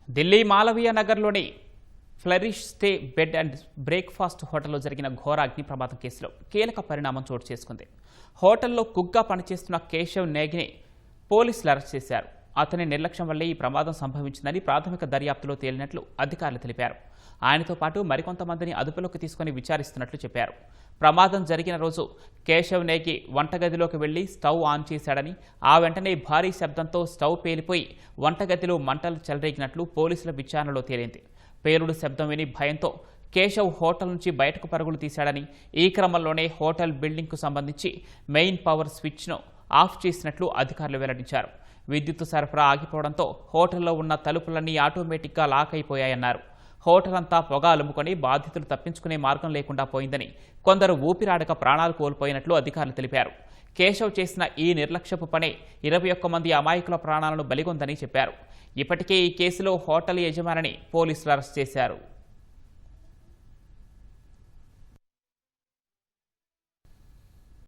ఢిల్లీ మాలవీయ నగర్లోని flourish stay bed and breakfast హోటల్లో జరిగిన ఘోర అగ్ని ప్రమాదం కేసులో కీలక పరిణామం చోటు చేసుకుంది. హోటల్లో కుక్గా పనిచేస్తున్న కేశవ్ నేగిని పోలీసులు అరెస్ట్ చేశారు. అతని నిర్లక్ష్యం వల్లే ఈ ప్రమాదం సంభవించిందని ప్రాథమిక దర్యాప్తులో తేలినట్లు అధికారులు తెలిపారు. ఆయనతో పాటు మరికొంతమందిని అదుపులోకి తీసుకుని విచారిస్తున్నట్లు చెప్పారు. ప్రమాదం జరిగిన రోజు కేశవ్ నేగి వంటగదిలోకి వెళ్లి స్టవ్ ఆన్ చేశాడని, ఆ వెంటనే భారీ శబ్దంతో స్టవ్ పేలిపోయి వంటగదిలో మంటలు చెలరేగినట్లు పోలీసుల విచారణలో తేలింది. పేలుడు శబ్దం విని భయంతో కేశవ్ హోటల్ నుంచి బయటకు పరుగులు తీశాడని, ఈ క్రమంలోనే హోటల్ బిల్డింగ్కు సంబంధించి మెయిన్ పవర్ స్విచ్ను ఆఫ్ చేసినట్లు అధికారులు వెల్లడించారు. విద్యుత్ సరఫరా ఆగిపోవడంతో హోటల్లో ఉన్న తలుపులన్నీ ఆటోమేటిక్గా లాక్ అయిపోయాయన్నారు. హోటల్ అంతా పొగ అలుముకొని బాధితులు తప్పించుకునే మార్గం లేకుండా పోయిందని, కొందరు ఊపిరాడక ప్రాణాలు కోల్పోయినట్లు అధికారులు తెలిపారు. కేశవ్ చేసిన ఈ నిర్లక్ష్యపు పనే 21 మంది అమాయకుల ప్రాణాలను బలిగొందని చెప్పారు. ఇప్పటికే ఈ కేసులో హోటల్ యజమానిని పోలీసులు అరెస్ట్ చేశారు.